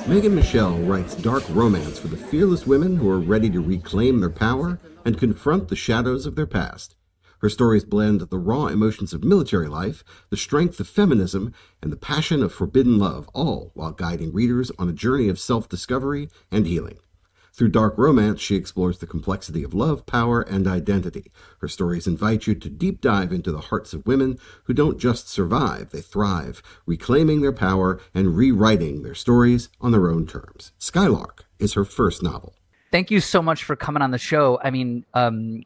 Megan Michelle writes dark romance for the fearless women who are ready to reclaim their power and confront the shadows of their past. Her stories blend the raw emotions of military life, the strength of feminism, and the passion of forbidden love, all while guiding readers on a journey of self-discovery and healing. Through dark romance, she explores the complexity of love, power, and identity. Her stories invite you to deep dive into the hearts of women who don't just survive, they thrive, reclaiming their power and rewriting their stories on their own terms. Skylark is her first novel. Thank you so much for coming on the show. I mean,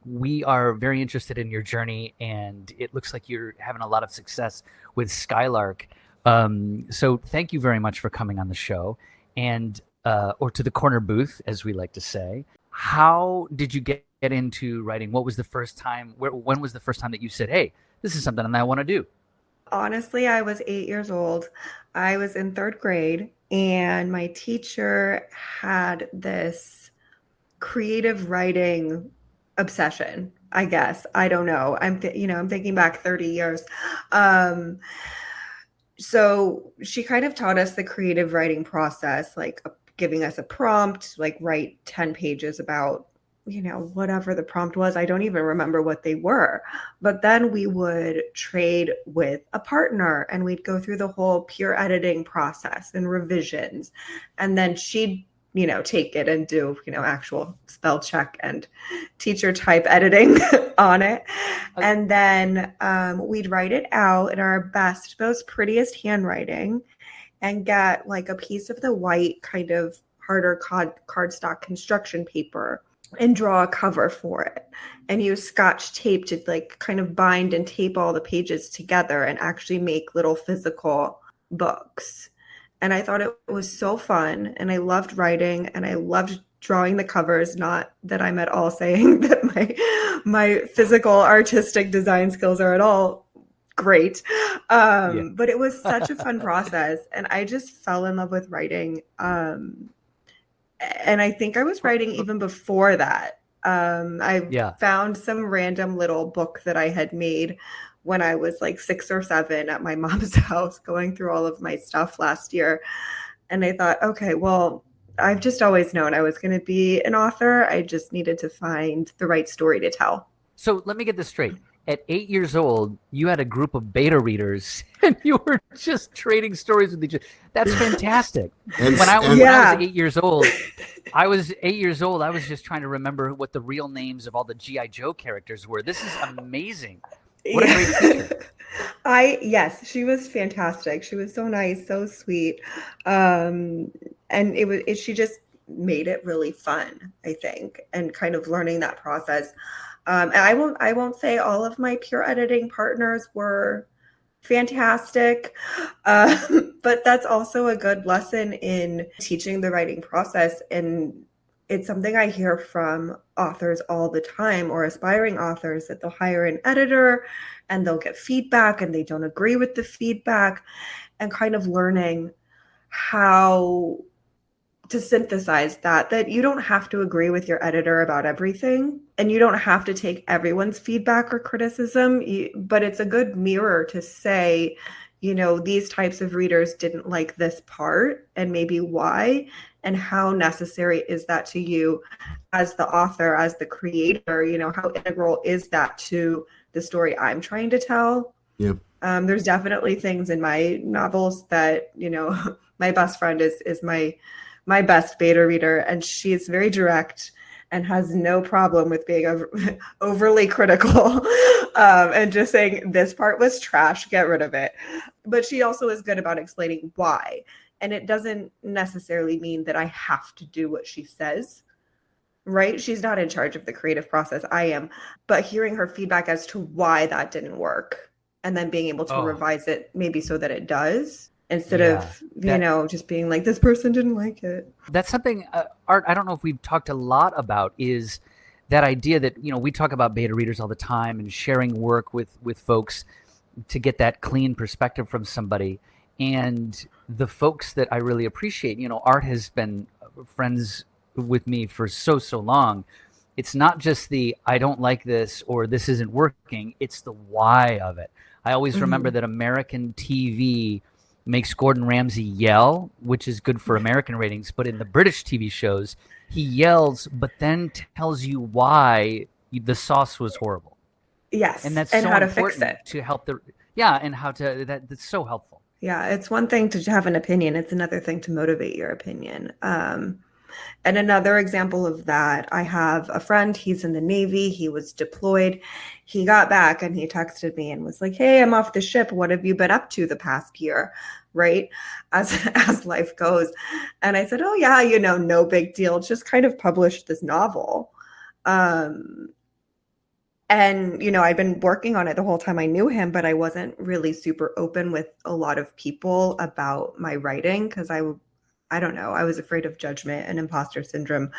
we are very interested in your journey, and it looks like you're having a lot of success with Skylark. So thank you very much for coming on the show. And or to the corner booth, as we like to say. How did you get into writing? What was the first time? When was the first time that you said, "Hey, this is something that I want to do"? Honestly, I was 8 years old. I was in third grade, and my teacher had this creative writing obsession, I guess. I don't know. I'm thinking back 30 years. So she kind of taught us the creative writing process, like giving us a prompt, like write 10 pages about, whatever the prompt was. I don't even remember what they were. But then we would trade with a partner and we'd go through the whole peer editing process and revisions. And then she'd take it and do, actual spell check and teacher type editing on it. And then we'd write it out in our best, most prettiest handwriting and get like a piece of the white kind of harder cardstock construction paper and draw a cover for it and use Scotch tape to like kind of bind and tape all the pages together and actually make little physical books. And I thought it was so fun, and I loved writing, and I loved drawing the covers. Not that I'm at all saying that my physical artistic design skills are at all great. But it was such a fun process, and I just fell in love with writing. And I think I was writing even before that. I found some random little book that I had made when I was like 6 or 7 at my mom's house going through all of my stuff last year. And I thought, okay, well, I've just always known I was going to be an author. I just needed to find the right story to tell. So let me get this straight. At 8 years old, you had a group of beta readers and you were just trading stories with each other. That's fantastic. When I was 8 years old, I was just trying to remember what the real names of all the G.I. Joe characters were. This is amazing. What a great teacher. Yes, she was fantastic. She was so nice, so sweet. And she just made it really fun, I think, and kind of learning that process. And I won't say all of my peer editing partners were fantastic, but that's also a good lesson in teaching the writing process. And it's something I hear from authors all the time, or aspiring authors, that they'll hire an editor and they'll get feedback and they don't agree with the feedback, and kind of learning how to synthesize that you don't have to agree with your editor about everything, and you don't have to take everyone's feedback or criticism, but it's a good mirror to say, these types of readers didn't like this part and maybe why, and how necessary is that to you as the author, as the creator, how integral is that to the story I'm trying to tell? Yeah. There's definitely things in my novels that, my best friend is my best beta reader, and she's very direct and has no problem with being overly critical and just saying, this part was trash, get rid of it. But she also is good about explaining why. And it doesn't necessarily mean that I have to do what she says, right? She's not in charge of the creative process. I am. But hearing her feedback as to why that didn't work, and then being able to revise it maybe so that it does, instead of, just being like, this person didn't like it. That's something, Art, I don't know if we've talked a lot about, is that idea that, we talk about beta readers all the time and sharing work with folks to get that clean perspective from somebody. And the folks that I really appreciate, Art has been friends with me for so long. It's not just the, I don't like this or this isn't working. It's the why of it. I always remember that American TV makes Gordon Ramsay yell, which is good for American ratings. But in the British TV shows, he yells, but then tells you why the sauce was horrible. And Yes, that's and so how to fix important it. to help the, yeah, and how to, that's so helpful. Yeah, it's one thing to have an opinion. It's another thing to motivate your opinion. And another example of that, I have a friend, he's in the Navy, he was deployed. He got back and he texted me and was like, "Hey, I'm off the ship. What have you been up to the past year?" Right? As life goes. And I said, "Oh yeah, no big deal. Just kind of published this novel." And, I'd been working on it the whole time I knew him, but I wasn't really super open with a lot of people about my writing because I don't know, I was afraid of judgment and imposter syndrome.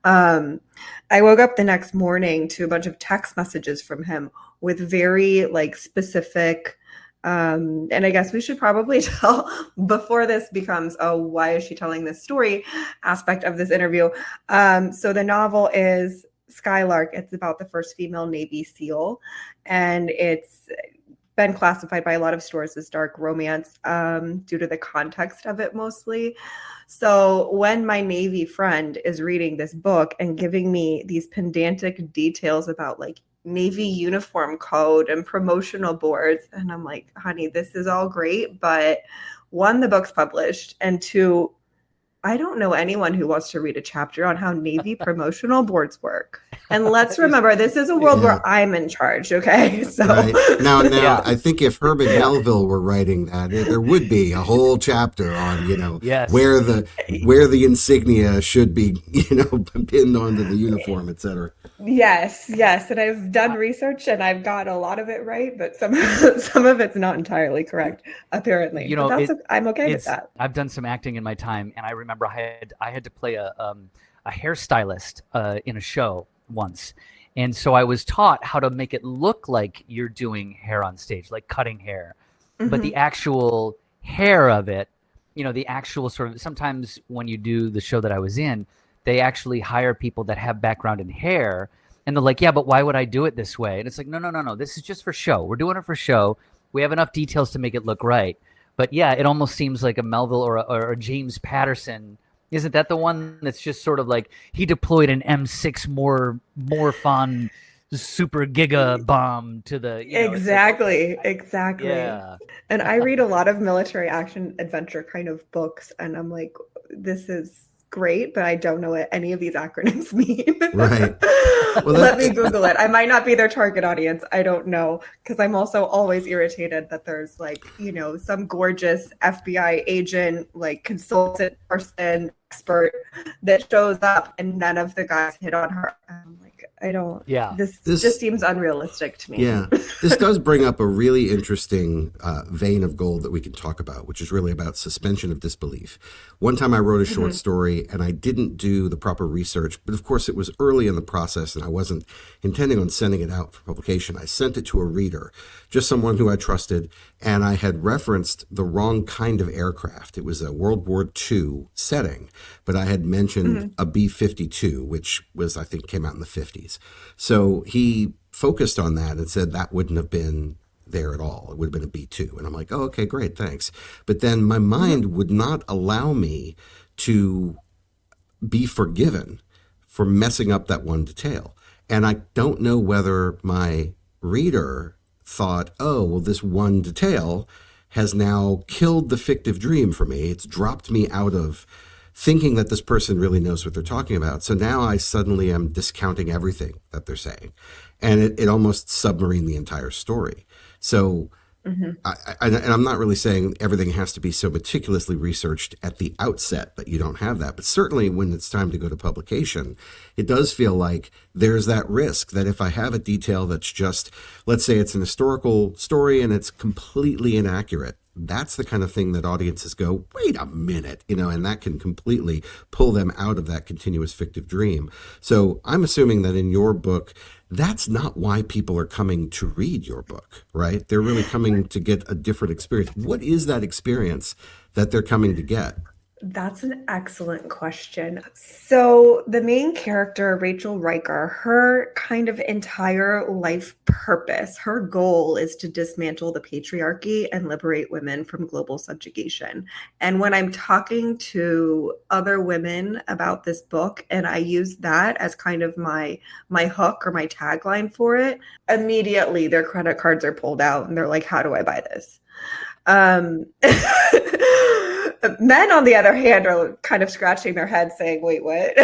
I woke up the next morning to a bunch of text messages from him with very specific, and I guess we should probably tell before this becomes, oh, why is she telling this story aspect of this interview. So the novel is Skylark. It's about the first female Navy SEAL, and it's been classified by a lot of stores as dark romance due to the context of it mostly. So when my Navy friend is reading this book and giving me these pedantic details about Navy uniform code and promotional boards, and I'm like, honey, this is all great, but one, the book's published, and two, I don't know anyone who wants to read a chapter on how Navy promotional boards work. And let's remember, this is a world where I'm in charge, okay? So right. Now, Yeah. I think if Herbert Melville were writing that, there would be a whole chapter on, Yes. where the insignia should be, pinned onto the uniform, et cetera. Yes. And I've done research and I've got a lot of it right, but some of it's not entirely correct, apparently. But I'm okay with that. I've done some acting in my time, and I remember I had to play a hairstylist in a show once, and so I was taught how to make it look like you're doing hair on stage, like cutting hair, but the actual hair of it, the actual sort of, sometimes when you do the show that I was in, they actually hire people that have background in hair, and they're like, yeah, but why would I do it this way? And it's like, no, this is just for show. We're doing it for show. We have enough details to make it look right. But yeah, it almost seems like a Melville or a James Patterson. Isn't that the one that's just sort of like he deployed an M6 Morphon super giga bomb to the Exactly. Yeah. And I read a lot of military action adventure kind of books, and I'm like, this is great, but I don't know what any of these acronyms mean. Right. Well, Let me Google it. I might not be their target audience. I don't know, because I'm also always irritated that there's some gorgeous FBI agent, consultant person, expert that shows up and none of the guys hit on her. I'm like, I don't. Yeah. This just seems unrealistic to me. Yeah. This does bring up a really interesting vein of gold that we can talk about, which is really about suspension of disbelief. One time I wrote a short story and I didn't do the proper research, but of course it was early in the process and I wasn't intending on sending it out for publication. I sent it to a reader, just someone who I trusted, and I had referenced the wrong kind of aircraft. It was a World War II setting, but I had mentioned a B-52, which was, I think, came out in the 50s. So he focused on that and said that wouldn't have been there at all. It would have been a B-2. And I'm like, oh, okay, great, thanks. But then my mind would not allow me to be forgiven for messing up that one detail. And I don't know whether my reader thought, oh, well, this one detail has now killed the fictive dream for me. It's dropped me out of thinking that this person really knows what they're talking about. So now I suddenly am discounting everything that they're saying. And it almost submarined the entire story. So, and I'm not really saying everything has to be so meticulously researched at the outset that you don't have that. But certainly when it's time to go to publication, it does feel like there's that risk that if I have a detail that's just, let's say it's an historical story and it's completely inaccurate, that's the kind of thing that audiences go, wait a minute, and that can completely pull them out of that continuous fictive dream. So I'm assuming that in your book, that's not why people are coming to read your book, right? They're really coming to get a different experience. What is that experience that they're coming to get? That's an excellent question. So the main character, Rachel Riker, her kind of entire life purpose, her goal is to dismantle the patriarchy and liberate women from global subjugation. And when I'm talking to other women about this book, and I use that as kind of my hook or my tagline for it, immediately their credit cards are pulled out and they're like, how do I buy this? Men, on the other hand, are kind of scratching their heads saying, wait, what?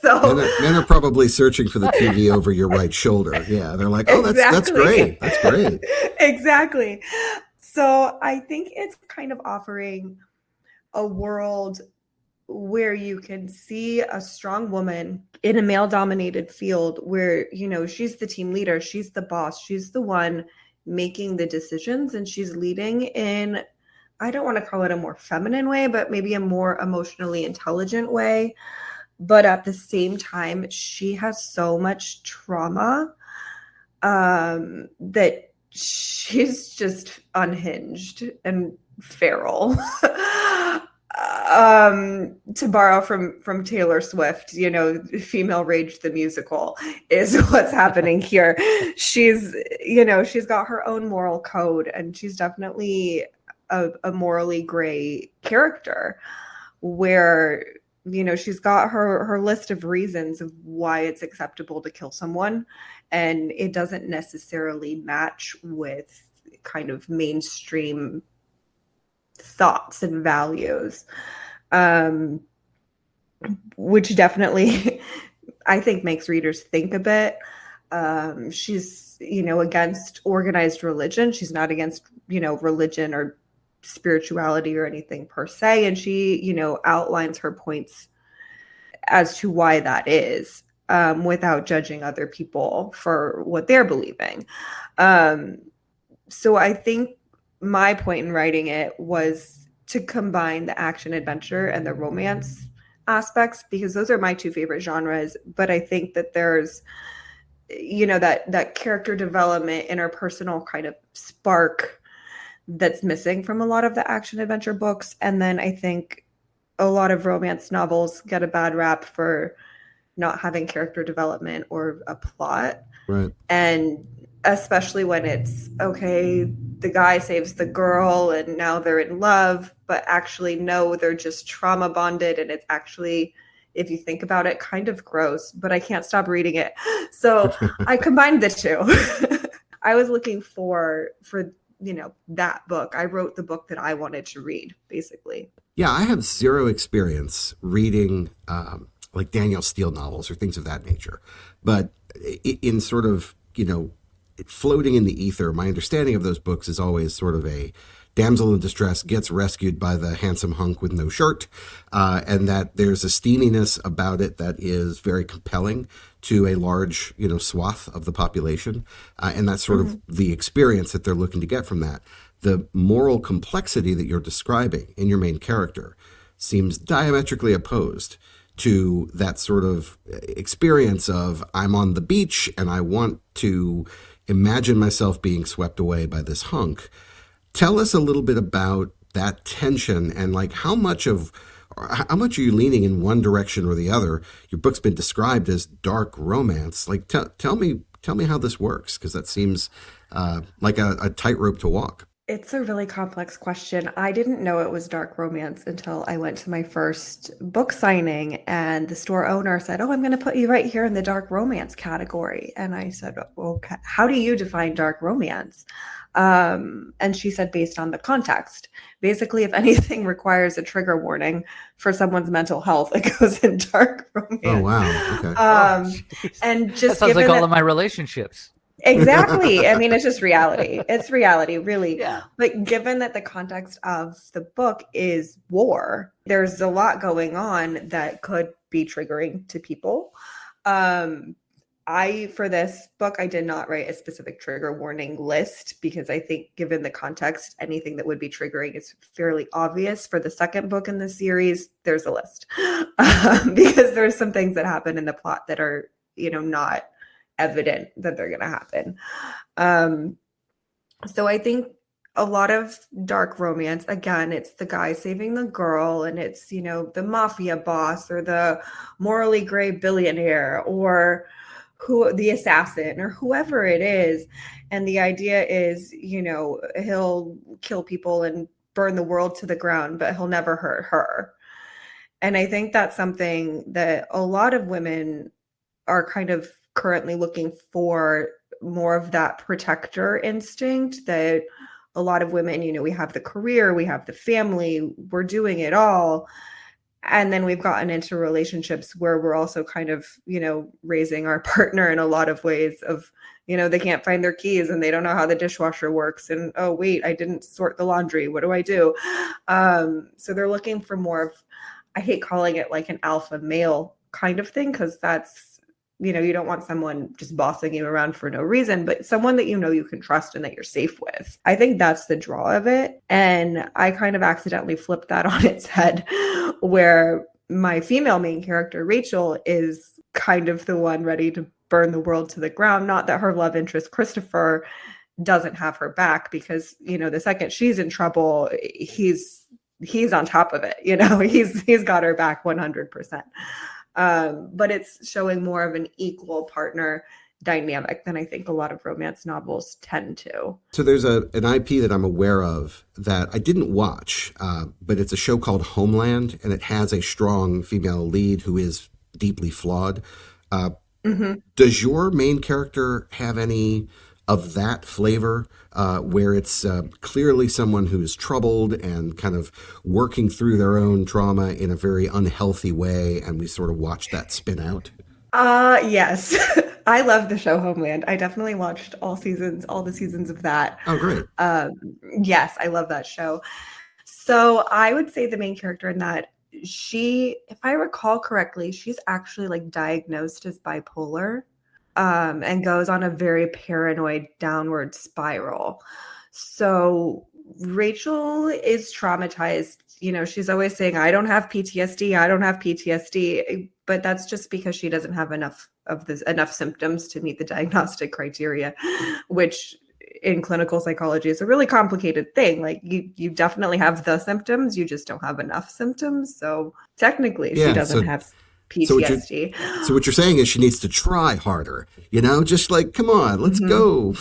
So Men are probably searching for the TV over your right shoulder. Yeah, they're like, oh, that's great. That's great. Exactly. So I think it's kind of offering a world where you can see a strong woman in a male-dominated field where, she's the team leader, she's the boss, she's the one making the decisions, and she's leading in, I don't want to call it a more feminine way, but maybe a more emotionally intelligent way. But at the same time, she has so much trauma that she's just unhinged and feral. To borrow from Taylor Swift, female rage the musical is what's happening here. She's got her own moral code, and she's definitely a morally gray character where, she's got her list of reasons of why it's acceptable to kill someone, and it doesn't necessarily match with kind of mainstream thoughts and values, which definitely I think makes readers think a bit. She's, against organized religion. She's not against, religion or spirituality or anything per se. And she, outlines her points as to why that is, without judging other people for what they're believing. So I think my point in writing it was to combine the action adventure and the romance aspects, because those are my two favorite genres. But I think that there's, that character development, interpersonal kind of spark that's missing from a lot of the action adventure books. And then I think a lot of romance novels get a bad rap for not having character development or a plot. Right. And especially when it's, okay, the guy saves the girl and now they're in love, but actually, no, they're just trauma bonded. And it's actually, if you think about it, kind of gross, but I can't stop reading it. So I combined the two. I was looking for that book. I wrote the book that I wanted to read, basically. Yeah, I have zero experience reading like Danielle Steele novels or things of that nature. But in sort of, floating in the ether, my understanding of those books is always sort of a damsel in distress gets rescued by the handsome hunk with no shirt, and that there's a steaminess about it that is very compelling to a large, swath of the population. And that's sort of the experience that they're looking to get from that. The moral complexity that you're describing in your main character seems diametrically opposed to that sort of experience of I'm on the beach and I want to imagine myself being swept away by this hunk. Tell us a little bit about that tension and like how much are you leaning in one direction or the other? Your book's been described as dark romance. Like tell me how this works, because that seems like a tightrope to walk. It's a really complex question. I didn't know it was dark romance until I went to my first book signing, and the store owner said, "Oh, I'm going to put you right here in the dark romance category." And I said, "Okay, how do you define dark romance?" And she said, based on the context. Basically, if anything requires a trigger warning for someone's mental health, it goes in dark romance. Oh, wow. Okay. And just that sounds like all of my relationships. Exactly. I mean, it's just reality. It's reality, really. Yeah. But given that the context of the book is war, there's a lot going on that could be triggering to people. For this book, I did not write a specific trigger warning list because I think given the context, anything that would be triggering is fairly obvious. For the second book in the series, there's a list because there's some things that happen in the plot that are, not evident that they're going to happen. So I think a lot of dark romance. Again, it's the guy saving the girl, and it's, the mafia boss or the morally gray billionaire or who the assassin or whoever it is. And the idea is, he'll kill people and burn the world to the ground, but he'll never hurt her. And I think that's something that a lot of women are kind of currently looking for, more of that protector instinct. That a lot of women, we have the career, we have the family, we're doing it all. And then we've gotten into relationships where we're also kind of, raising our partner in a lot of ways of, they can't find their keys and they don't know how the dishwasher works. And, oh, wait, I didn't sort the laundry. What do I do? So they're looking for more of, I hate calling it like an alpha male kind of thing, because that's, you don't want someone just bossing you around for no reason, but someone that you can trust and that you're safe with. I think that's the draw of it. And I kind of accidentally flipped that on its head, where my female main character, Rachel, is kind of the one ready to burn the world to the ground. Not that her love interest, Christopher, doesn't have her back, because, the second she's in trouble, he's on top of it. He's got her back 100%. But it's showing more of an equal partner dynamic than I think a lot of romance novels tend to. So there's an IP that I'm aware of that I didn't watch, but it's a show called Homeland, and it has a strong female lead who is deeply flawed. Does your main character have any of that flavor, where it's clearly someone who is troubled and kind of working through their own trauma in a very unhealthy way, and we sort of watch that spin out? Yes. I love the show Homeland. I definitely watched all the seasons of that. Oh, great. Yes, I love that show. So I would say the main character in that, if I recall correctly, she's actually like diagnosed as bipolar. And goes on a very paranoid downward spiral. So Rachel is traumatized. She's always saying, I don't have PTSD. I don't have PTSD. But that's just because she doesn't have enough symptoms to meet the diagnostic criteria, which in clinical psychology is a really complicated thing. Like you definitely have the symptoms, you just don't have enough symptoms. So technically she doesn't have PTSD. So what you're saying is she needs to try harder, just like, come on, let's go.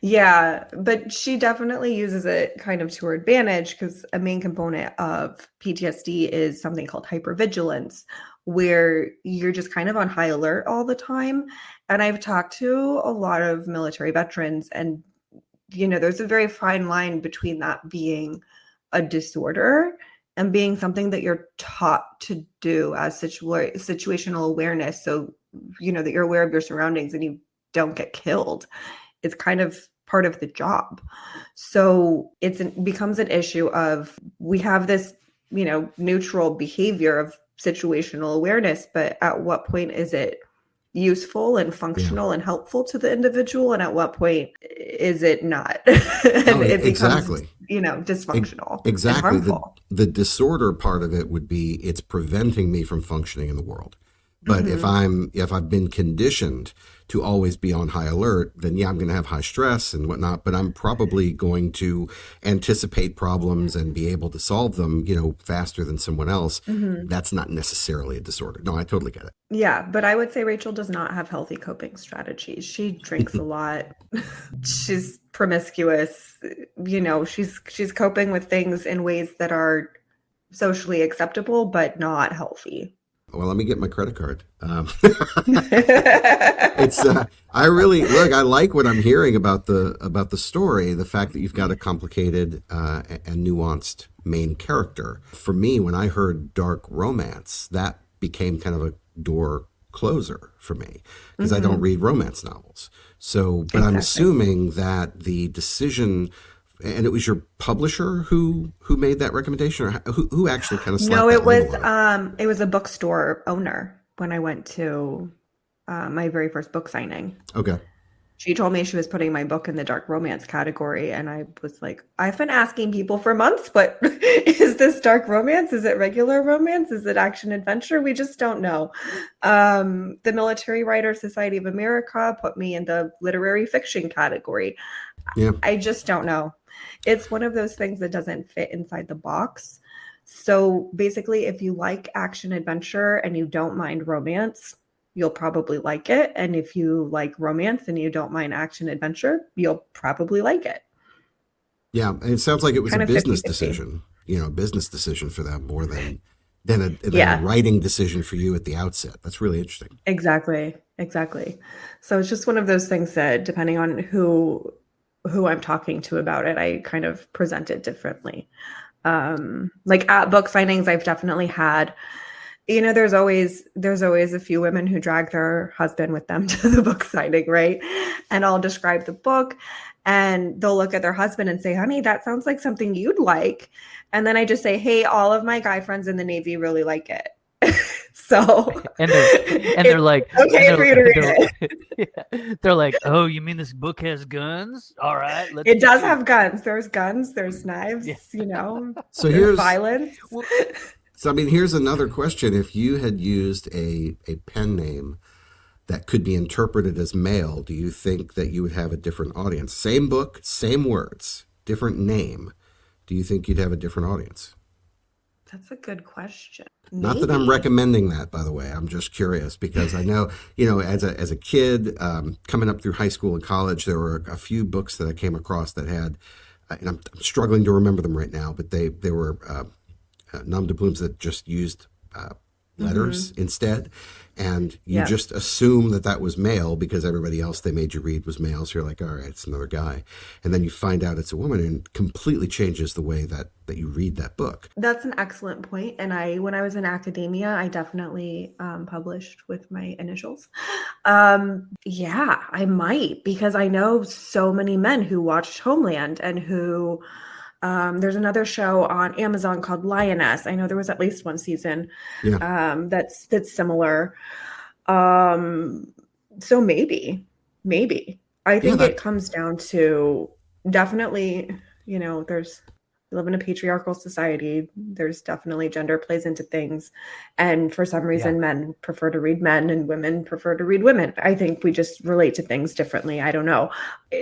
Yeah, but she definitely uses it kind of to her advantage, because a main component of PTSD is something called hypervigilance, where you're just kind of on high alert all the time. And I've talked to a lot of military veterans, and, there's a very fine line between that being a disorder and being something that you're taught to do as situational awareness. So, that you're aware of your surroundings and you don't get killed. It's kind of part of the job. So it becomes an issue of, we have this, neutral behavior of situational awareness, but at what point is it useful and functional and helpful to the individual, and at what point is it not? And it becomes, dysfunctional. Exactly. And harmful. The disorder part of it would be, it's preventing me from functioning in the world. But if I've been conditioned to always be on high alert, then I'm going to have high stress and whatnot, but I'm probably going to anticipate problems and be able to solve them, faster than someone else. That's not necessarily a disorder. No, I totally get it. Yeah, but I would say Rachel does not have healthy coping strategies. She drinks a lot. She's promiscuous. She's coping with things in ways that are socially acceptable, but not healthy. Well, let me get my credit card. I like what I'm hearing about the story, the fact that you've got a complicated and nuanced main character. For me, when I heard dark romance, that became kind of a door closer for me, because I don't read romance novels. So, but I'm assuming that the decision, and it was your publisher who made that recommendation, or who actually kind of slapped No, that it was label on it? it was a bookstore owner when I went to my very first book signing. Okay. She told me she was putting my book in the dark romance category. And I was like, I've been asking people for months, but is this dark romance? Is it regular romance? Is it action adventure? We just don't know. The Military Writers Society of America put me in the literary fiction category. Yeah. I just don't know. It's one of those things that doesn't fit inside the box. So basically, if you like action adventure and you don't mind romance, you'll probably like it. And if you like romance and you don't mind action adventure, you'll probably like it. Yeah, and it sounds like it was Kind a of business 50-50. decision, business decision for them more than a writing decision for you at the outset. That's really interesting. Exactly. So it's just one of those things that, depending on who I'm talking to about it, I kind of present it differently. Like at book signings, I've definitely had, there's always a few women who drag their husband with them to the book signing, right? And I'll describe the book and they'll look at their husband and say, honey, that sounds like something you'd like. And then I just say, hey, all of my guy friends in the Navy really like it. So and they're like, okay for you to read it. They're like, oh, you mean this book has guns? All right, it does have guns. There's guns, there's knives, So there's violence. So, I mean, here's another question. If you had used a pen name that could be interpreted as male, do you think that you would have a different audience? Same book, same words, different name. Do you think you'd have a different audience? That's a good question. Not that I'm recommending that, by the way. I'm just curious because I know, as a kid coming up through high school and college, there were a few books that I came across that had, and I'm struggling to remember them right now, but they were nom de plumes that just used letters instead. And you just assume that was male because everybody else they made you read was male. So you're like, all right, it's another guy. And then you find out it's a woman and it completely changes the way that you read that book. That's an excellent point. And when I was in academia, I definitely published with my initials. Yeah, I might, because I know so many men who watched Homeland and who there's another show on Amazon called Lioness. I know there was at least one season that's similar. So maybe I think it comes down to definitely, we live in a patriarchal society. There's definitely gender plays into things. And for some reason, men prefer to read men and women prefer to read women. I think we just relate to things differently. I don't know.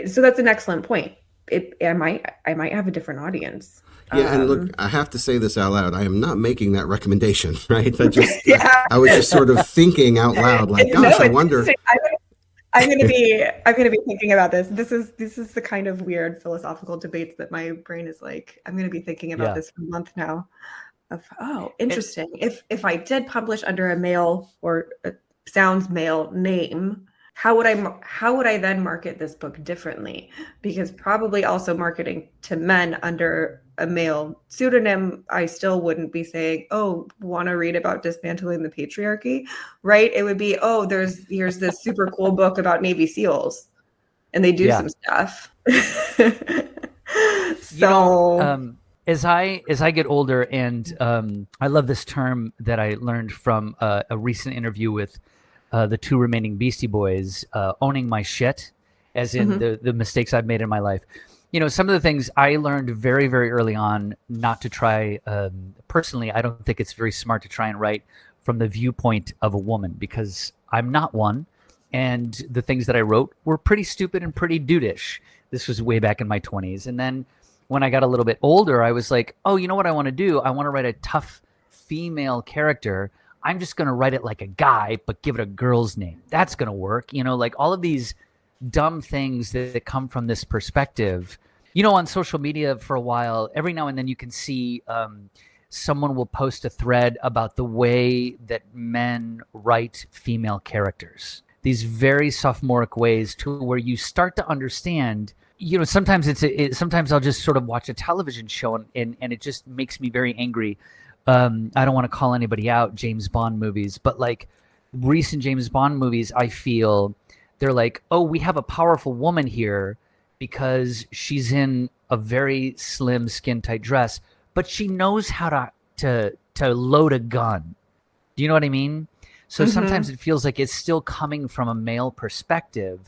So that's an excellent point. I might have a different audience. Yeah, and look, I have to say this out loud. I am not making that recommendation, right? I was just sort of thinking out loud, like, gosh, I wonder. I'm gonna be thinking about this. This is the kind of weird philosophical debates that my brain is like. I'm gonna be thinking about this for a month now. Interesting. If I did publish under a male or a sounds male name, how would I then market this book differently? Because probably also marketing to men under a male pseudonym, I still wouldn't be saying, oh, want to read about dismantling the patriarchy, right? It would be, oh, here's this super cool book about Navy SEALs, and they do some stuff. As I get older, and I love this term that I learned from a recent interview with the two remaining Beastie Boys, owning my shit, as in the mistakes I've made in my life. Some of the things I learned very, very early on not to try. Personally, I don't think it's very smart to try and write from the viewpoint of a woman, because I'm not one. And the things that I wrote were pretty stupid and pretty dudeish. This was way back in my 20s. And then when I got a little bit older, I was like, oh, you know what I want to do? I want to write a tough female character. I'm just going to write it like a guy, but give it a girl's name. That's going to work. Like all of these dumb things that come from this perspective. On social media for a while, every now and then you can see someone will post a thread about the way that men write female characters. These very sophomoric ways to where you start to understand. Sometimes sometimes I'll just sort of watch a television show and it just makes me very angry. I don't want to call anybody out, James Bond movies, but like recent James Bond movies, I feel they're like, oh, we have a powerful woman here because she's in a very slim, skin-tight dress, but she knows how to load a gun. Do you know what I mean? So sometimes it feels like it's still coming from a male perspective,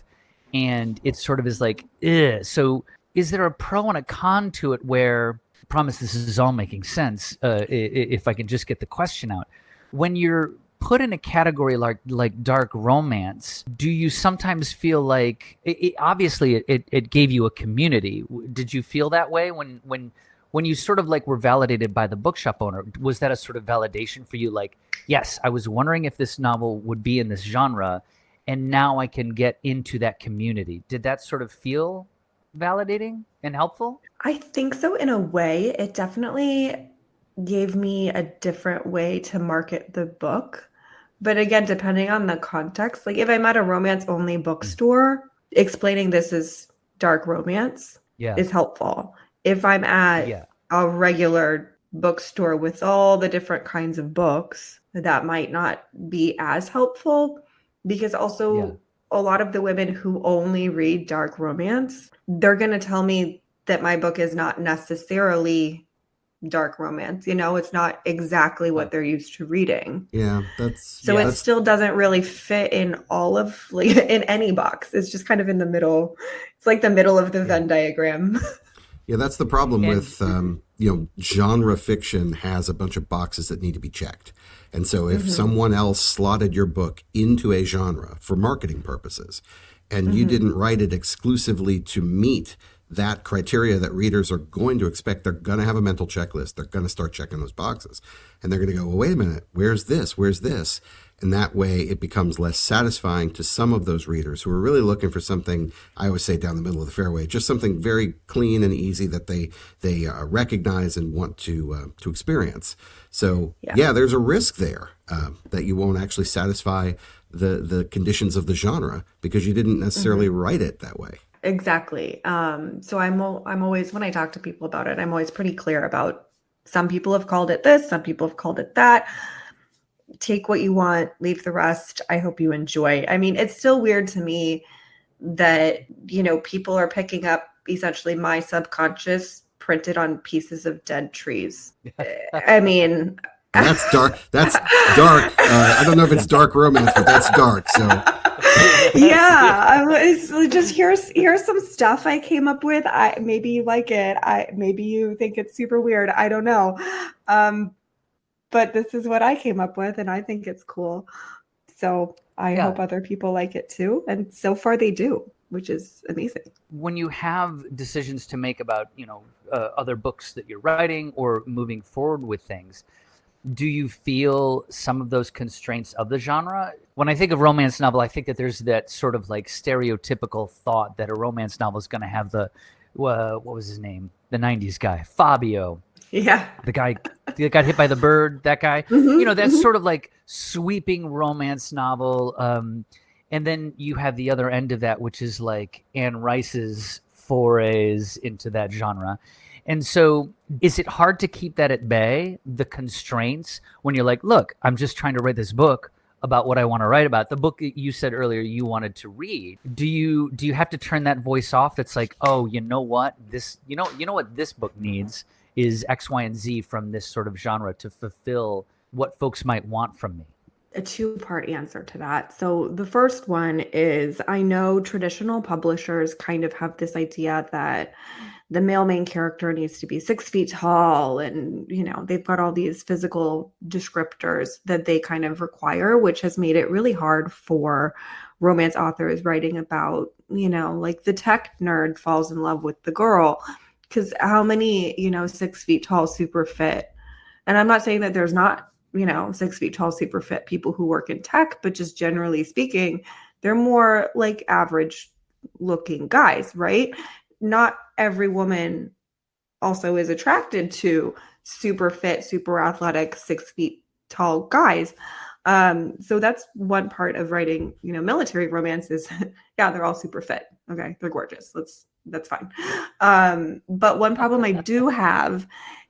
and it sort of is like, ugh. So is there a pro and a con to it where, I promise this is all making sense, if I can just get the question out. When you're put in a category like dark romance, do you sometimes feel like, obviously it gave you a community. Did you feel that way when you sort of like were validated by the bookshop owner? Was that a sort of validation for you? Like, yes, I was wondering if this novel would be in this genre, and now I can get into that community. Did that sort of feel validating and helpful? I think so in a way. It definitely gave me a different way to market the book. But again, depending on the context, like if I'm at a romance only bookstore, explaining this is dark romance Yeah. is helpful. If I'm at Yeah. a regular bookstore with all the different kinds of books, that might not be as helpful, because also a lot of the women who only read dark romance, they're going to tell me that my book is not necessarily dark romance. It's not exactly what they're used to reading. Yeah, it still doesn't really fit in all of, like, in any box. It's just kind of in the middle. It's like the middle of the Venn diagram. Yeah, that's the problem with, genre fiction has a bunch of boxes that need to be checked. And so if someone else slotted your book into a genre for marketing purposes, and you didn't write it exclusively to meet that criteria that readers are going to expect, they're going to have a mental checklist. They're going to start checking those boxes. And they're going to go, well, wait a minute, where's this? Where's this? And that way it becomes less satisfying to some of those readers who are really looking for something, I always say, down the middle of the fairway, just something very clean and easy that they recognize and want to experience. So, yeah, there's a risk there that you won't actually satisfy the conditions of the genre because you didn't necessarily write it that way. Exactly. So I'm always, when I talk to people about it, I'm always pretty clear about, some people have called it this, some people have called it that. Take what you want, leave the rest. I hope you enjoy. I mean, it's still weird to me that, people are picking up essentially my subconscious printed on pieces of dead trees. I mean, that's dark. That's dark. I don't know if it's dark romance, but that's dark. So yeah, it's just here's some stuff I came up with. Maybe you like it. Maybe you think it's super weird. I don't know. But this is what I came up with, and I think it's cool. So I hope other people like it too. And so far they do, which is amazing. When you have decisions to make about, other books that you're writing or moving forward with things, do you feel some of those constraints of the genre? When I think of romance novel, I think that there's that sort of like stereotypical thought that a romance novel is going to have what was his name? The 90s guy, Fabio. Yeah. The guy that got hit by the bird, that guy. That's sort of like sweeping romance novel. And then you have the other end of that, which is like Anne Rice's forays into that genre. And so is it hard to keep that at bay, the constraints, when you're like, look, I'm just trying to write this book about what I want to write about? The book you said earlier you wanted to read. Do you have to turn that voice off that's like, oh, you know what? What this book needs is X, Y, and Z from this sort of genre to fulfill what folks might want from me? A two-part answer to that. So the first one is, I know traditional publishers kind of have this idea that the male main character needs to be 6 feet tall, and they've got all these physical descriptors that they kind of require, which has made it really hard for romance authors writing about, like the tech nerd falls in love with the girl, because how many 6 feet tall super fit, and I'm not saying that there's not 6 feet tall super fit people who work in tech, but just generally speaking, they're more like average looking guys, right? Not every woman also is attracted to super fit, super athletic, 6 feet tall guys. So that's one part of writing, military romance is, yeah, they're all super fit. Okay. They're gorgeous. That's fine. But one problem I do have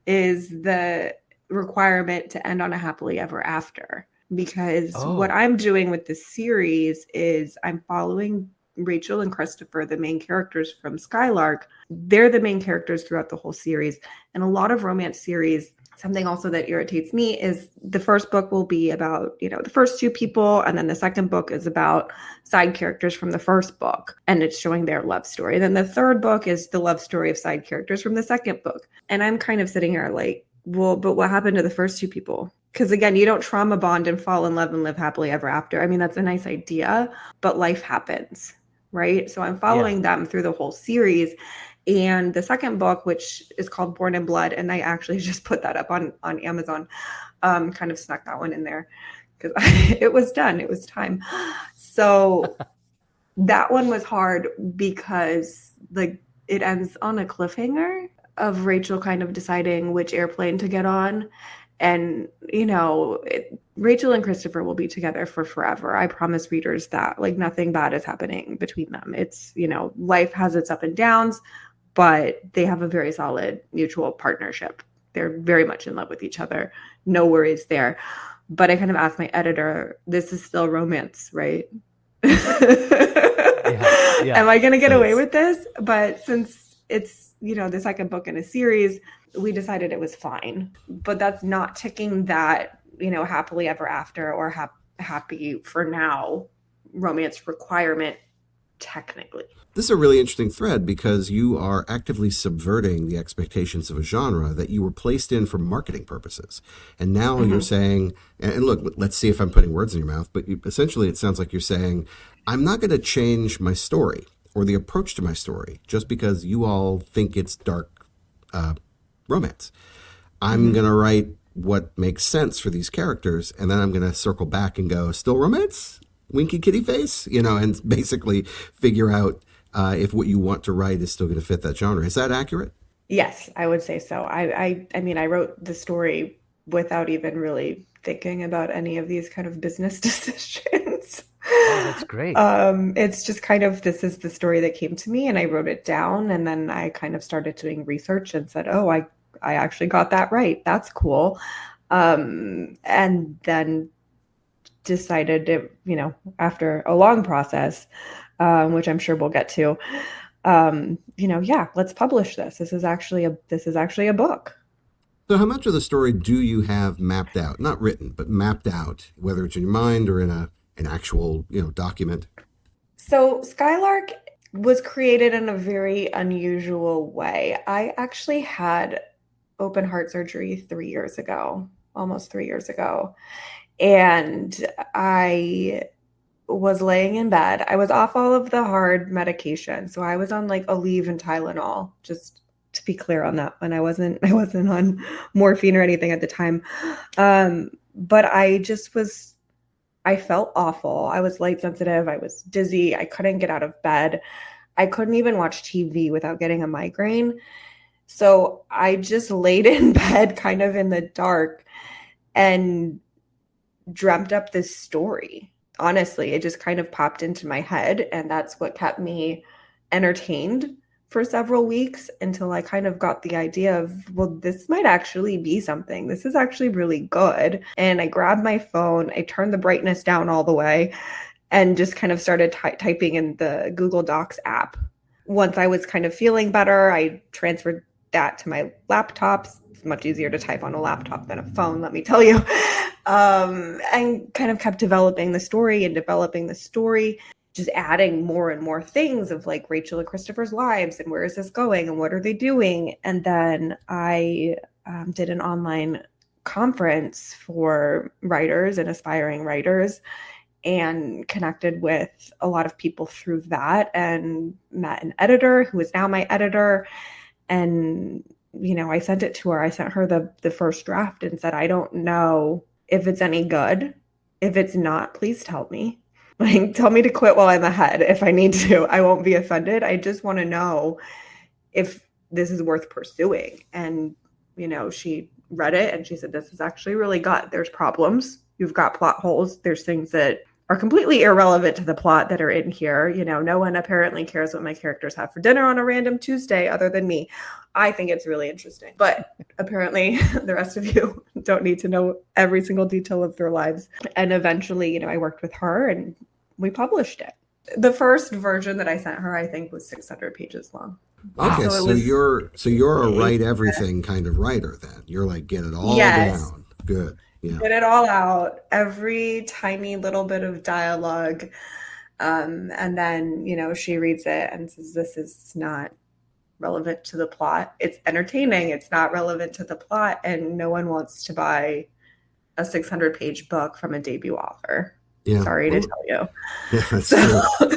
is the requirement to end on a happily ever after, because what I'm doing with this series is I'm following Rachel and Christopher, the main characters from Skylark. They're the main characters throughout the whole series. And a lot of romance series Something also that irritates me is the first book will be about, the first two people, and then the second book is about side characters from the first book, and it's showing their love story. Then the third book is the love story of side characters from the second book. And I'm kind of sitting here like, well, but what happened to the first two people? Because again, you don't trauma bond and fall in love and live happily ever after. I mean, that's a nice idea, but life happens, right? So I'm following them through the whole series. And the second book, which is called Born in Blood, and I actually just put that up on Amazon, kind of snuck that one in there because it was done. It was time. So that one was hard because it ends on a cliffhanger of Rachel kind of deciding which airplane to get on. And, Rachel and Christopher will be together for forever. I promise readers that nothing bad is happening between them. It's, life has its up and downs, but they have a very solid mutual partnership. They're very much in love with each other. No worries there. But I kind of asked my editor, this is still romance, right? Am I going to get away with this? But since it's, the second book in a series, we decided it was fine. But that's not ticking that, happily ever after or happy for now romance requirement technically. This is a really interesting thread because you are actively subverting the expectations of a genre that you were placed in for marketing purposes. And now you're saying, and look, let's see if I'm putting words in your mouth, but essentially it sounds like you're saying, I'm not going to change my story or the approach to my story just because you all think it's dark romance. I'm going to write what makes sense for these characters, and then I'm going to circle back and go, still romance? Winky kitty face? And basically figure out if what you want to write is still going to fit that genre. Is that accurate? Yes, I would say so. I mean, I wrote the story without even really thinking about any of these kind of business decisions. Oh, that's great. It's just kind of, this is the story that came to me and I wrote it down, and then I kind of started doing research and said, oh, I actually got that right. That's cool. And then decided, after a long process, which I'm sure we'll get to, let's publish this. This is actually a book. So how much of the story do you have mapped out? Not written, but mapped out, whether it's in your mind or in an actual, document? So Skylark was created in a very unusual way. I actually had open heart surgery almost 3 years ago. And I was laying in bed. I was off all of the hard medication. So I was on Aleve and Tylenol, just to be clear on that one. I wasn't on morphine or anything at the time. But I felt awful. I was light sensitive. I was dizzy. I couldn't get out of bed. I couldn't even watch TV without getting a migraine. So I just laid in bed kind of in the dark and dreamt up this story. Honestly, it just kind of popped into my head, and that's what kept me entertained for several weeks until I kind of got the idea of, well, this might actually be something. This is actually really good. And I grabbed my phone, I turned the brightness down all the way, and just kind of started typing in the Google Docs app. Once I was kind of feeling better, I transferred that to my laptop. It's much easier to type on a laptop than a phone, let me tell you. And kind of kept developing the story, just adding more and more things of Rachel and Christopher's lives and where is this going and what are they doing. And then I did an online conference for writers and aspiring writers and connected with a lot of people through that, and met an editor who is now my editor. And, I sent it to her. I sent her the first draft and said, I don't know if it's any good. If it's not, please tell me. Tell me to quit while I'm ahead if I need to. I won't be offended. I just want to know if this is worth pursuing. And, she read it and she said, this is actually really good. There's problems. You've got plot holes. There's things that are completely irrelevant to the plot that are in here. No one apparently cares what my characters have for dinner on a random Tuesday other than me. I think it's really interesting. But apparently the rest of you don't need to know every single detail of their lives. And eventually, I worked with her and we published it. The first version that I sent her, I think, was 600 pages long. Okay, So it so was, you're a write everything kind of writer then. You're like get it all yes, down. Good. Yeah. get it all out, every tiny little bit of dialogue. And then, she reads it and says, this is not relevant to the plot. It's entertaining. It's not relevant to the plot. And no one wants to buy a 600-page book from a debut author. Yeah. Sorry to Well, tell you. yeah, that's So, true.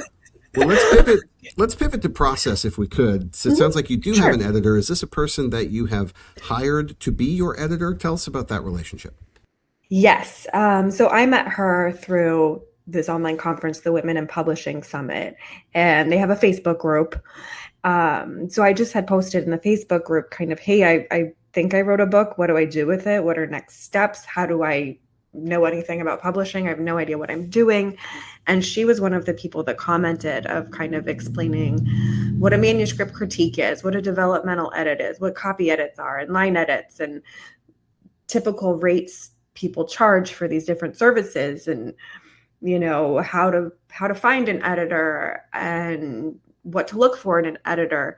Well, let's pivot. Let's pivot to process if we could. So it sounds like you do have sure. an editor. Is this a person that you have hired to be your editor? Tell us about that relationship. Yes. So I met her through this online conference, the Women in Publishing Summit, and they have a Facebook group. So I just had posted in the Facebook group kind of, hey, I think I wrote a book. What do I do with it? What are next steps? How do I know anything about publishing? I have no idea what I'm doing. And she was one of the people that commented of kind of explaining what a manuscript critique is, what a developmental edit is, what copy edits are, and line edits, and typical rates people charge for these different services, and how to find an editor and what to look for in an editor.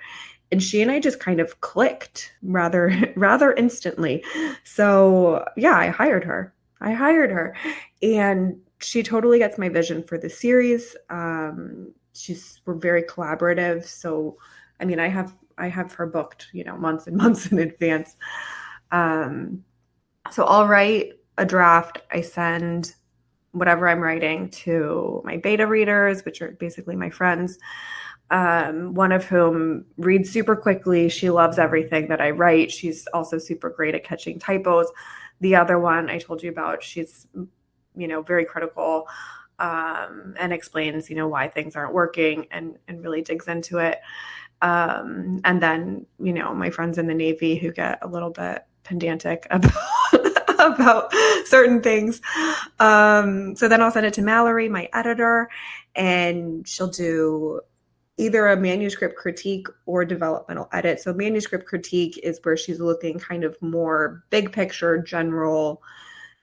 And she and I just kind of clicked rather instantly. So yeah, I hired her, and she totally gets my vision for the series. We're very collaborative. So I mean, I have her booked, months and months in advance. So I'll write a draft. I send whatever I'm writing to my beta readers, which are basically my friends, one of whom reads super quickly. She loves everything that I write. She's also super great at catching typos. The other one I told you about, she's, very critical, and explains, why things aren't working, and really digs into it. And then, my friends in the Navy who get a little bit pedantic about certain things. So then I'll send it to Mallory, my editor, and she'll do either a manuscript critique or developmental edit. So manuscript critique is where she's looking kind of more big picture, general.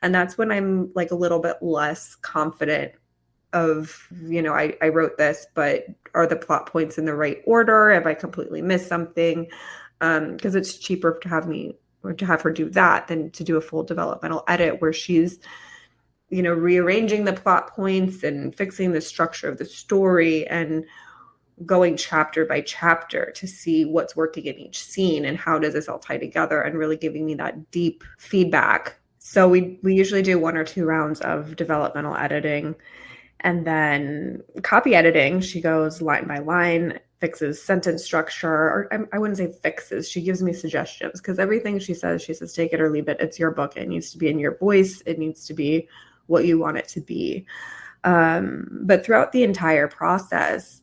And that's when I'm like a little bit less confident of, I wrote this, but are the plot points in the right order? Have I completely missed something? Because it's cheaper to have her do that than to do a full developmental edit where she's, rearranging the plot points and fixing the structure of the story and going chapter by chapter to see what's working in each scene and how does this all tie together, and really giving me that deep feedback. So we usually do 1 or 2 rounds of developmental editing, and then copy editing. She goes line by line, fixes sentence structure, or I wouldn't say fixes. She gives me suggestions, because everything she says, take it or leave it. It's your book. It needs to be in your voice. It needs to be what you want it to be. But throughout the entire process,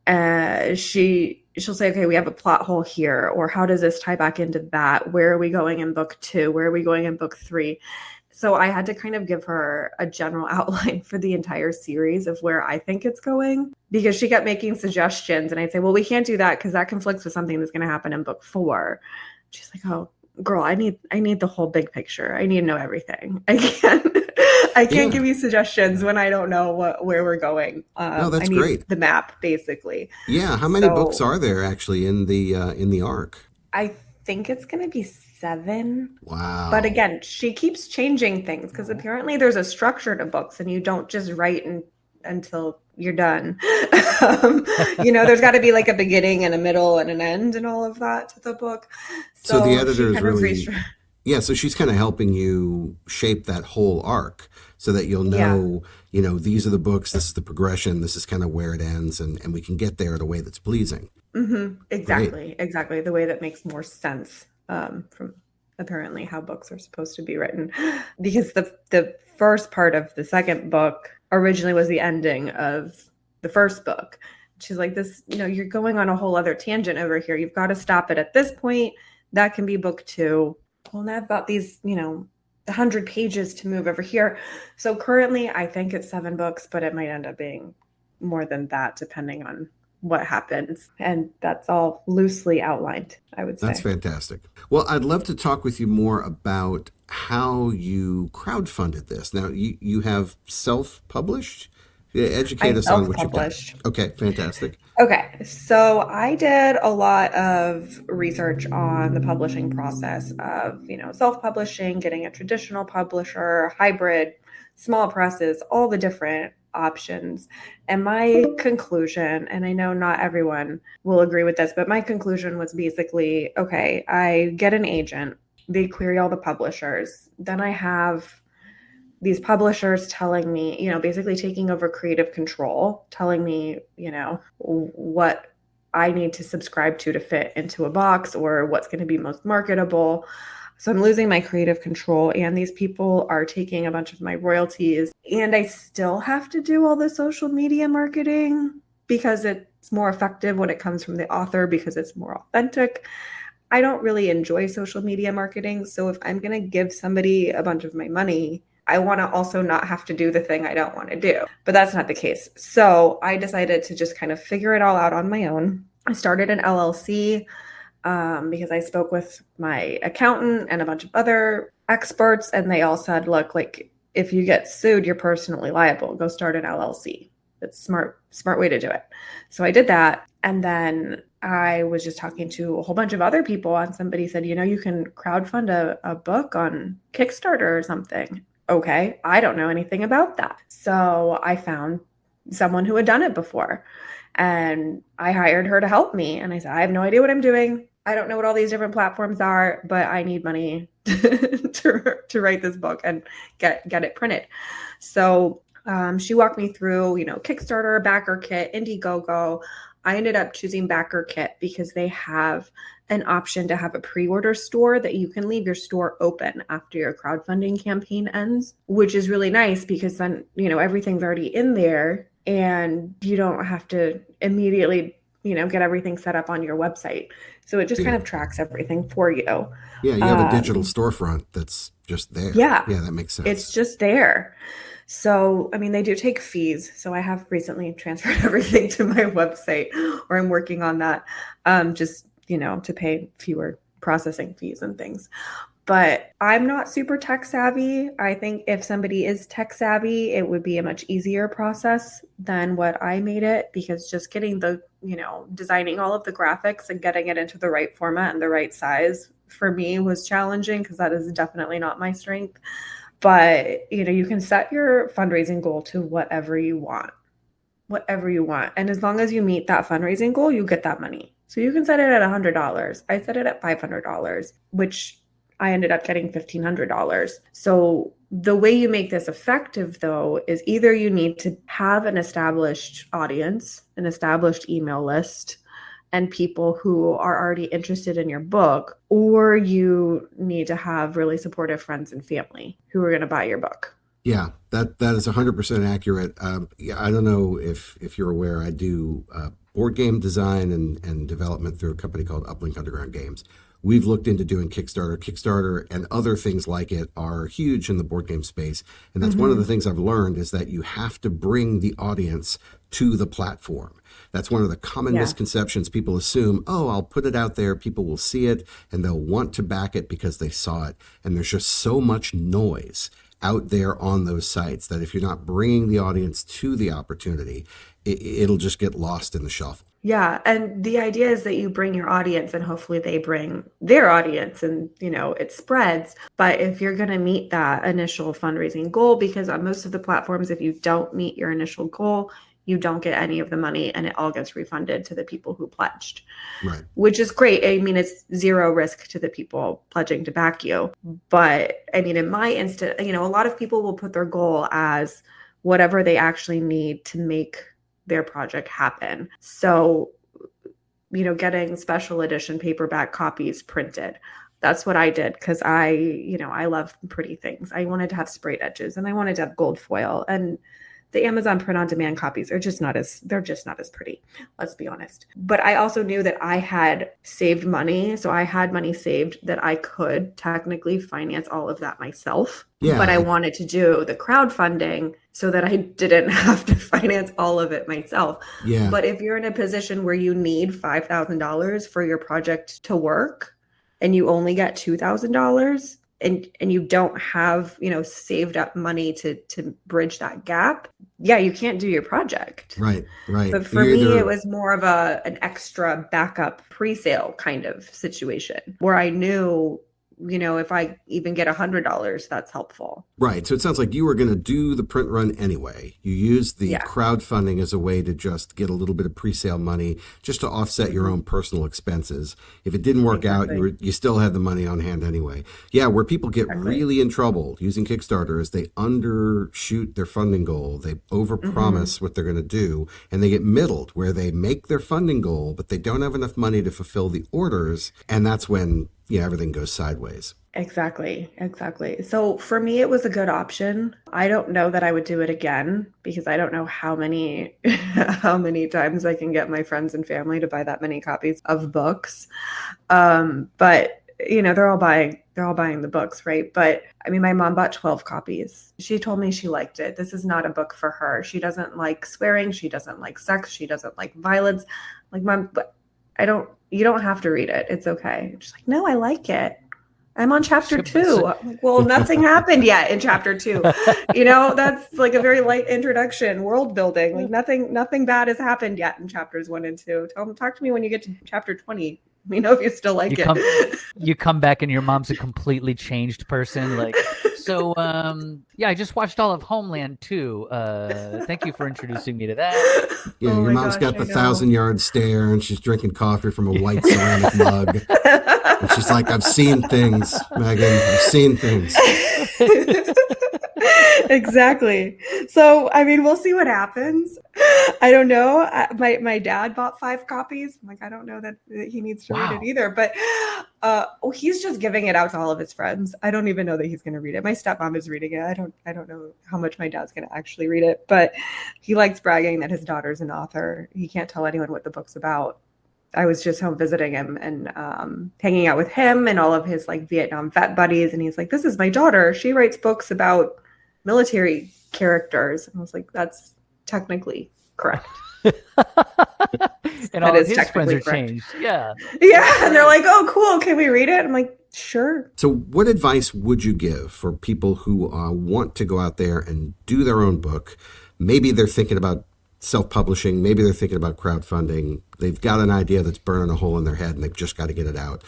she'll say, okay, we have a plot hole here, or how does this tie back into that? Where are we going in book 2? Where are we going in book 3? So I had to kind of give her a general outline for the entire series of where I think it's going, because she kept making suggestions, and I'd say, well, we can't do that because that conflicts with something that's going to happen in book 4. She's like, oh, girl, I need the whole big picture. I need to know everything. I can't give you suggestions when I don't know where we're going. No, that's I need great. the map, basically. Yeah. How many books are there actually in the arc? I think it's going to be 7. Wow. But again, she keeps changing things, because apparently there's a structure to books, and you don't just write until you're done. There's got to be like a beginning and a middle and an end and all of that to the book. So the editor is really, yeah. So she's kind of helping you shape that whole arc so that you'll know, these are the books, this is the progression, this is kind of where it ends, and we can get there in a way that's pleasing. Mm-hmm. Exactly. Great. Exactly. The way that makes more sense from apparently how books are supposed to be written. Because the first part of the second book originally was the ending of the first book. She's like, this, you're going on a whole other tangent over here. You've got to stop it at this point. That can be book 2. Well, now I've got these, 100 pages to move over here. So currently I think it's 7 books, but it might end up being more than that depending on what happens. And that's all loosely outlined, I would say. That's fantastic. Well, I'd love to talk with you more about how you crowdfunded this. Now, you have self-published Yeah, educate I us on what you've done. self-published. Okay, fantastic. Okay, so I did a lot of research on the publishing process of, self-publishing, getting a traditional publisher, hybrid, small presses, all the different options. And my conclusion, and I know not everyone will agree with this, but my conclusion was basically, okay, I get an agent, they query all the publishers, then I have these publishers telling me, basically taking over creative control, telling me, what I need to subscribe to fit into a box or what's going to be most marketable. So I'm losing my creative control, and these people are taking a bunch of my royalties, and I still have to do all the social media marketing because it's more effective when it comes from the author because it's more authentic. I don't really enjoy social media marketing. So if I'm going to give somebody a bunch of my money, I want to also not have to do the thing I don't want to do. But that's not the case. So I decided to just kind of figure it all out on my own. I started an LLC because I spoke with my accountant and a bunch of other experts, and they all said, look, like if you get sued, you're personally liable. Go start an LLC. It's smart way to do it. So I did that. And then I was just talking to a whole bunch of other people, and somebody said, you can crowdfund a book on Kickstarter or something. Okay, I don't know anything about that. So I found someone who had done it before, and I hired her to help me. And I said, I have no idea what I'm doing. I don't know what all these different platforms are, but I need money to write this book and get it printed. So she walked me through, Kickstarter, BackerKit, Indiegogo. I ended up choosing BackerKit because they have an option to have a pre-order store that you can leave your store open after your crowdfunding campaign ends, which is really nice because then, everything's already in there and you don't have to immediately, get everything set up on your website. So it just kind of tracks everything for you. Yeah, you have a digital storefront that's just there. Yeah. Yeah, that makes sense. It's just there. So, they do take fees. So I have recently transferred everything to my website, or I'm working on that, just, to pay fewer processing fees and things. But I'm not super tech savvy. I think if somebody is tech savvy, it would be a much easier process than what I made it, because just getting the, designing all of the graphics and getting it into the right format and the right size for me was challenging because that is definitely not my strength. But, you can set your fundraising goal to whatever you want. And as long as you meet that fundraising goal, you get that money. So you can set it at $100. I set it at $500, which I ended up getting $1,500. So the way you make this effective, though, is either you need to have an established audience, an established email list, and people who are already interested in your book, or you need to have really supportive friends and family who are going to buy your book. Yeah, that is 100% accurate. I don't know if you're aware, I do board game design and development through a company called Uplink Underground Games. We've looked into doing Kickstarter and other things like it are huge in the board game space. And that's one of the things I've learned is that you have to bring the audience to the platform. That's one of the common misconceptions. People assume, oh, I'll put it out there, people will see it, and they'll want to back it because they saw it. And there's just so much noise out there on those sites that if you're not bringing the audience to the opportunity, it'll just get lost in the shuffle. Yeah. And the idea is that you bring your audience and hopefully they bring their audience and, it spreads. But if you're going to meet that initial fundraising goal, because on most of the platforms, if you don't meet your initial goal, you don't get any of the money and it all gets refunded to the people who pledged, right? Which is great. It's zero risk to the people pledging to back you. But in my instance, a lot of people will put their goal as whatever they actually need to make their project happen. So, getting special edition paperback copies printed. That's what I did because I love pretty things. I wanted to have sprayed edges and I wanted to have gold foil, and the Amazon print on demand copies are just not as pretty. Let's be honest. But I also knew that I had saved money. So I had money saved that I could technically finance all of that myself. Yeah. But I wanted to do the crowdfunding so that I didn't have to finance all of it myself. Yeah. But if you're in a position where you need $5,000 for your project to work and you only get $2,000, and you don't have, saved up money to bridge that gap, yeah, you can't do your project. Right. But for me, it was more of an extra backup pre-sale kind of situation where I knew, if I even get $100, that's helpful. Right. So it sounds like you were going to do the print run anyway. You used the crowdfunding as a way to just get a little bit of pre-sale money just to offset your own personal expenses. If it didn't work out, you still had the money on hand anyway. Yeah, where people get really in trouble using Kickstarter is they undershoot their funding goal. They overpromise what they're going to do, and they get middled where they make their funding goal, but they don't have enough money to fulfill the orders. And that's when everything goes sideways. Exactly. So for me, it was a good option. I don't know that I would do it again because I don't know how many times I can get my friends and family to buy that many copies of books. But they're all buying the books, right? But I mean, my mom bought 12 copies. She told me she liked it. This is not a book for her. She doesn't like swearing. She doesn't like sex. She doesn't like violence. Like, Mom, but you don't have to read it. It's okay. She's like, no, I like it. I'm on chapter 2. I'm like, well, nothing happened yet in chapter 2. That's like a very light introduction, world building. Like nothing bad has happened yet in chapters 1 and 2. Talk to me when you get to chapter 20. If you still like it. You come back and your mom's a completely changed person. Like, so, I just watched all of Homeland too. Thank you for introducing me to that. Yeah, your mom's got the 1,000-yard stare, and she's drinking coffee from a white ceramic mug. And she's like, I've seen things, Megan. I've seen things. Exactly. So, I mean, we'll see what happens. I don't know. My dad bought 5 copies. I'm like, I don't know that he needs to read it either. But he's just giving it out to all of his friends. I don't even know that he's going to read it. My stepmom is reading it. I don't know how much my dad's going to actually read it. But he likes bragging that his daughter's an author. He can't tell anyone what the book's about. I was just home visiting him and hanging out with him and all of his like Vietnam vet buddies. And he's like, this is my daughter. She writes books about military characters. And I was like, that's technically correct. And all of his friends are changed. Yeah. And they're like, oh, cool. Can we read it? I'm like, sure. So what advice would you give for people who want to go out there and do their own book? Maybe they're thinking about self-publishing. Maybe they're thinking about crowdfunding. They've got an idea that's burning a hole in their head and they've just got to get it out.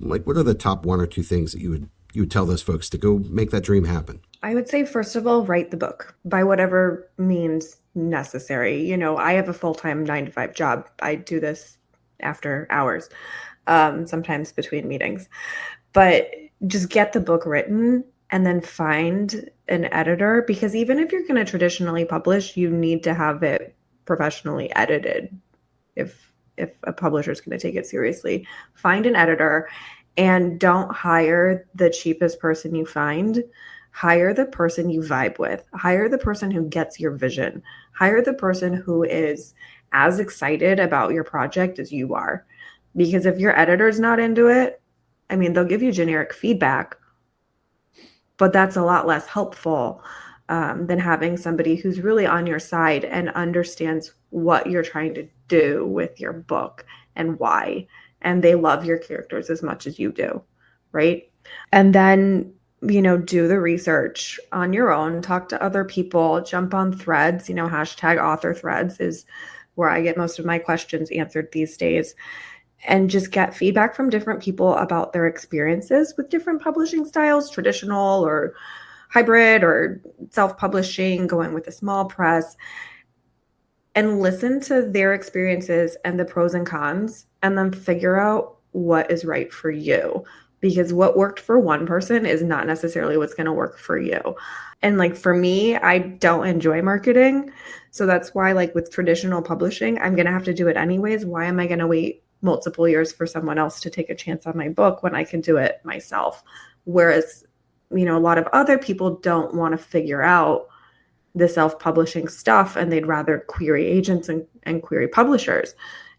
Like, what are the top 1 or 2 things that you would tell those folks to go make that dream happen? I would say, first of all, write the book by whatever means necessary. I have a full-time 9-to-5 job. I do this after hours, sometimes between meetings. But just get the book written and then find an editor, because even if you're going to traditionally publish, you need to have it professionally edited if a publisher is going to take it seriously. Find an editor and don't hire the cheapest person you find. Hire the person you vibe with. Hire the person who gets your vision. Hire the person who is as excited about your project as you are. Because if your editor's not into it, I mean, they'll give you generic feedback, but that's a lot less helpful than having somebody who's really on your side and understands what you're trying to do with your book and why. And they love your characters as much as you do, right? And then, do the research on your own, talk to other people, jump on threads, hashtag author threads is where I get most of my questions answered these days. And just get feedback from different people about their experiences with different publishing styles, traditional or hybrid or self-publishing, going with a small press, and listen to their experiences and the pros and cons, and then figure out what is right for you. Because what worked for one person is not necessarily what's going to work for you. And like for me, I don't enjoy marketing. So that's why like with traditional publishing, I'm going to have to do it anyways. Why am I going to wait multiple years for someone else to take a chance on my book when I can do it myself? Whereas, a lot of other people don't want to figure out the self-publishing stuff, and they'd rather query agents and query publishers.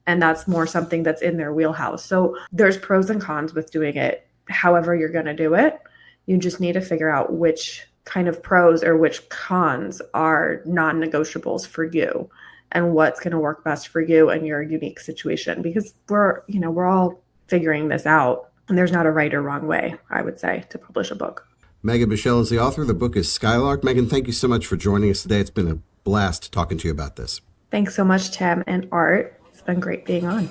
And that's more something that's in their wheelhouse. So there's pros and cons with doing it however you're going to do it. You just need to figure out which kind of pros or which cons are non-negotiables for you and what's going to work best for you and your unique situation, because we're all figuring this out. And there's not a right or wrong way, I would say, to publish a book. Megan Michelle is the author. The book is Skylark. Megan, thank you so much for joining us today. It's been a blast talking to you about this. Thanks so much, Tim and Art. It's been great being on.